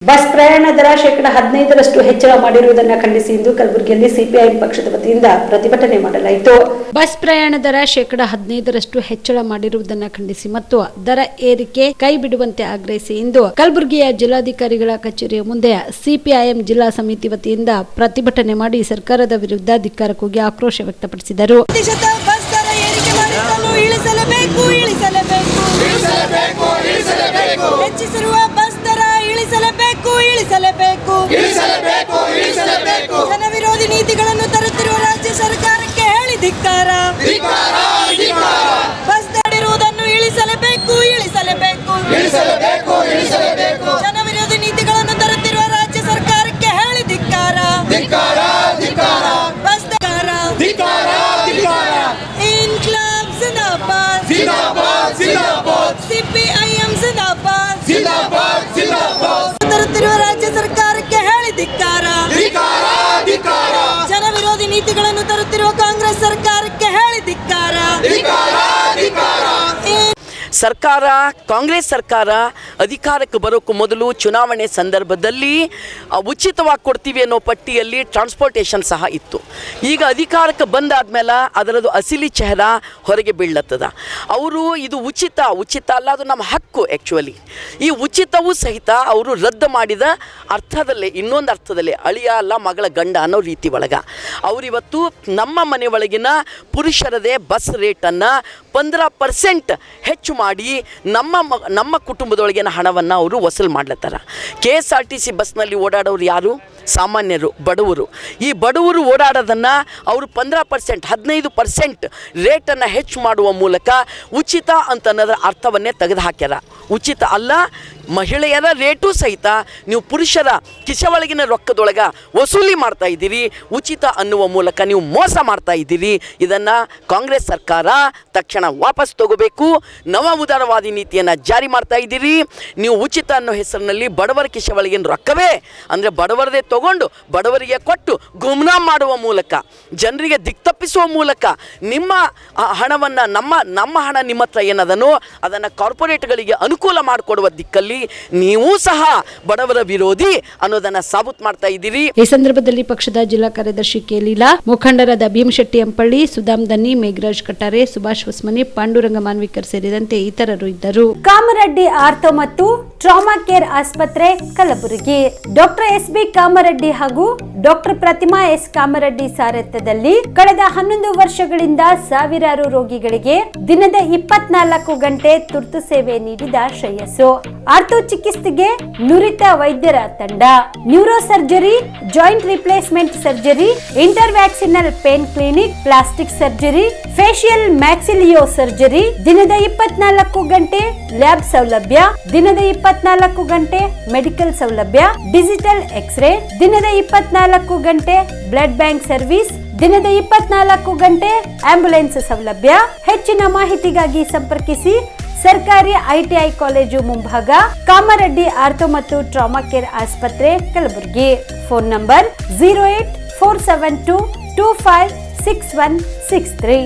Bus ಪ್ರಯಾಣ ದರ ಶೇಕಡಾ 15ರಷ್ಟು ಹೆಚ್ಚಳ ಮಾಡಿರುವುದನ್ನು ಖಂಡಿಸಿ ಇಂದು ಕಲಬುರಗಿಯಲ್ಲಿ ಸಿಪಿಐಎಂ ಪಕ್ಷದ ವತಿಯಿಂದ ಪ್ರತಿಭಟನೆ ಮಾಡಲಾಯಿತು. ಬಸ್ ಪ್ರಯಾಣ ದರ ಶೇಕಡಾ 15ರಷ್ಟು ಹೆಚ್ಚಳ ಮಾಡಿರುವುದನ್ನು ಖಂಡಿಸಿ ಮತ್ತು ದರ ಏರಿಕೆ ಕೈ ಬಿಡುವಂತೆ ಆಗ್ರಹಿಸಿ ಇಂದು ಕಲಬುರಗಿಯ ಜಿಲ್ಲಾಧಿಕಾರಿಗಳ ಕಚೇರಿಯ ಮುಂದೆ ಸಿಪಿಐಎಂ ಜಿಲ್ಲಾ ಸಮಿತಿ ವತಿಯಿಂದ ಪ್ರತಿಭಟನೆ ಮಾಡಿ ಸರ್ಕಾರದ ವಿರುದ್ಧ ಧಿಕ್ಕಾರ ಕೂಗಿ ಆಕ್ರೋಶ ವ್ಯಕ್ತಪಡಿಸಿದರು. ಹೆಚ್ಚಿಸಿರುವ ಬಸ್ ದರ ಇಳಿಸಲೇಬೇಕು. ಜನ ವಿರೋಧಿ ನೀತಿಗಳನ್ನು ತರುತ್ತಿರುವ ರಾಜ್ಯ ಸರ್ಕಾರಕ್ಕೆ ಹೇಳಿ ಧಿಕ್ಕಾರ. ಬಸ್ ದರ ಇರುವುದನ್ನು ಇಳಿಸಲೇಬೇಕು. ಜನ ವಿರೋಧಿ ನೀತಿಗಳನ್ನು ತರುತ್ತಿರುವ ರಾಜ್ಯ ಸರ್ಕಾರಕ್ಕೆ ಹೇಳಿ ಧಿಕ್ಕಾರ. ಬಸ್ ದರ ಇನ್ಕ್ಲಾಬ್ ಜಿಂದಾಬಾದ್, ಸಿಪಿಐಎಂ ಜಿಂದಾಬಾದ್. ತರುತ್ತಿರುವ ರಾಜ್ಯ ಸರ್ಕಾರಕ್ಕೆ ಹೇಳಿ ಧಿಕ್ಕಾರ. ಜನ ವಿರೋಧಿ ನೀತಿಗಳನ್ನು ತರುತ್ತಿರುವ ಕಾಂಗ್ರೆಸ್ ಸರ್ಕಾರಕ್ಕೆ ಹೇಳಿ ಧಿಕ್ಕಾರ. ಸರ್ಕಾರ ಕಾಂಗ್ರೆಸ್ ಸರ್ಕಾರ ಅಧಿಕಾರಕ್ಕೆ ಬರೋಕ್ಕೂ ಮೊದಲು ಚುನಾವಣೆ ಸಂದರ್ಭದಲ್ಲಿ ಉಚಿತವಾಗಿ ಕೊಡ್ತೀವಿ ಅನ್ನೋ ಪಟ್ಟಿಯಲ್ಲಿ ಟ್ರಾನ್ಸ್ಪೋರ್ಟೇಷನ್ ಸಹ ಇತ್ತು. ಈಗ ಅಧಿಕಾರಕ್ಕೆ ಬಂದಾದ್ಮೇಲೆ ಅದರದ್ದು ಅಸಲಿ ಚೆಹರ ಹೊರಗೆ ಬೀಳತ್ತದ. ಅವರು ಇದು ಉಚಿತ ಅಲ್ಲ, ಅದು ನಮ್ಮ ಹಕ್ಕು. ಆ್ಯಕ್ಚುಲಿ ಈ ಉಚಿತವೂ ಸಹಿತ ಅವರು ರದ್ದು ಮಾಡಿದ ಅರ್ಥದಲ್ಲೇ, ಇನ್ನೊಂದು ಅರ್ಥದಲ್ಲೇ ಅಳಿಯ ಅಲ್ಲ ಮಗಳ ಗಂಡ ಅನ್ನೋ ರೀತಿ ಒಳಗೆ ಅವರಿವತ್ತು ನಮ್ಮ ಮನೆ ಒಳಗಿನ ಪುರುಷರದೇ ಬಸ್ ರೇಟನ್ನು 15% ಹೆಚ್ಚು ಮಾಡಿ ನಮ್ಮ ಕುಟುಂಬದೊಳಗಿನ ಹಣವನ್ನು ಅವರು ವಸೂಲು ಮಾಡ್ಲತ್ತಾರ. KSRTC ಬಸ್ನಲ್ಲಿ ಓಡಾಡೋರು ಯಾರು? ಸಾಮಾನ್ಯರು, ಬಡವರು. ಈ ಬಡವರು ಓಡಾಡೋದನ್ನು ಅವರು 15% ರೇಟನ್ನು ಹೆಚ್ಚು ಮಾಡುವ ಮೂಲಕ ಉಚಿತ ಅಂತ ಅನ್ನೋದರ ಅರ್ಥವನ್ನೇ ತೆಗೆದು ಹಾಕ್ಯಾರ. ಉಚಿತ ಅಲ್ಲ, ಮಹಿಳೆಯರ ರೇಟು ಸಹಿತ ನೀವು ಪುರುಷರ ಕಿಸೆ ಒಳಗಿನ ರೊಕ್ಕದೊಳಗೆ ವಸೂಲಿ ಮಾಡ್ತಾ ಇದ್ದೀರಿ. ಉಚಿತ ಅನ್ನುವ ಮೂಲಕ ನೀವು ಮೋಸ ಮಾಡ್ತಾ ಇದ್ದೀರಿ. ಇದನ್ನು ಕಾಂಗ್ರೆಸ್ ಸರ್ಕಾರ ತಕ್ಷಣ ವಾಪಸ್ ತಗೋಬೇಕು. ನವ ಉದಾರವಾದಿ ನೀತಿಯನ್ನು ಜಾರಿ ಮಾಡ್ತಾ ಇದ್ದೀರಿ. ನೀವು ಉಚಿತ ಅನ್ನೋ ಹೆಸರಿನಲ್ಲಿ ಬಡವರ ಕಿಸೆ ಒಳಗಿನ ರೊಕ್ಕವೇ ಅಂದರೆ ಬಡವರದೇ ತಗೊಂಡು ಬಡವರಿಗೆ ಕೊಟ್ಟು ಗುಮ್ನಾಮ್ ಮಾಡುವ ಮೂಲಕ, ಜನರಿಗೆ ದಿಕ್ತಪ್ಪಿಸುವ ಮೂಲಕ ನಿಮ್ಮ ಹಣವನ್ನು ನಮ್ಮ ಹಣ ನಿಮ್ಮ ಹತ್ರ ಏನದನೋ ಅದನ್ನು ಕಾರ್ಪೊರೇಟ್ಗಳಿಗೆ ಅನುಕೂಲ ಮಾಡಿಕೊಡುವ ದಿಕ್ಕಲ್ಲಿ ನೀವು ಸಹ ಬಡವರ ವಿರೋಧಿ ಅನ್ನೋದನ್ನ ಸಾಬೀತು ಮಾಡ್ತಾ ಇದ್ದೀರಿ. ಈ ಸಂದರ್ಭದಲ್ಲಿ ಪಕ್ಷದ ಜಿಲ್ಲಾ ಕಾರ್ಯದರ್ಶಿ ಕೆಲೀಲಾ, ಮುಖಂಡರಾದ ಭೀಮಶೆಟ್ಟಿ ಅಂಪಳ್ಳಿ, ಸುಧಾಮ್ ದನ್ನಿ, ಮೇಘರಾಜ್ ಕಟಾರೆ, ಸುಭಾಷ್ ಹೊಸ್ಮನಿ, ಪಾಂಡುರಂಗ ಮಾನ್ವಿಕರ್ ಸೇರಿದಂತೆ ಇತರರು ಇದ್ದರು. ಕಾಮರೆಡ್ಡಿ ಆರ್ಥೋ ಮತ್ತು ಟ್ರಾಮಾ ಕೇರ್ ಆಸ್ಪತ್ರೆ ಕಲಬುರಗಿ. ಡಾಕ್ಟರ್ SB ಕಾಮರೆಡ್ಡಿ ಹಾಗೂ ಡಾಕ್ಟರ್ ಪ್ರತಿಮಾ S ಕಾಮರೆಡ್ಡಿ ಸಾರಥ್ಯದಲ್ಲಿ ಕಳೆದ 11 ವರ್ಷಗಳಿಂದ ಸಾವಿರಾರು ರೋಗಿಗಳಿಗೆ ದಿನದ 24 ಗಂಟೆ ತುರ್ತು ಸೇವೆ ನೀಡಿದ ಶ್ರೇಯಸ್ಸು. ಆರ್ಥೋ ಚಿಕಿತ್ಸೆಗೆ ನುರಿತ ವೈದ್ಯರ ತಂಡ, neuro surgery, joint replacement surgery, interventional pain clinic, plastic surgery, facial maxillo surgery, ದಿನದ 24 ಗಂಟೆ ಲ್ಯಾಬ್ ಸೌಲಭ್ಯ, ದಿನದ 24 ಗಂಟೆ ಮೆಡಿಕಲ್ ಸೌಲಭ್ಯ, ಡಿಜಿಟಲ್ ಎಕ್ಸ್ರೇ, ದಿನದ 24 ಗಂಟೆ ಬ್ಲಡ್ ಬ್ಯಾಂಕ್ ಸರ್ವಿಸ್, ದಿನದ 24 ಗಂಟೆ ಆಂಬ್ಯುಲೆನ್ಸ್ ಸೌಲಭ್ಯ. ಹೆಚ್ಚಿನ ಮಾಹಿತಿಗಾಗಿ ಸಂಪರ್ಕಿಸಿ ಸರ್ಕಾರಿ ITI ಕಾಲೇಜು ಮುಂಭಾಗ, ಕಾಮರೆಡ್ಡಿ ಆರ್ಥೋ ಮತ್ತು ಟ್ರಾಮಾ ಕೇರ್ ಆಸ್ಪತ್ರೆ ಕಲಬುರಗಿ. Phone number 084722566163.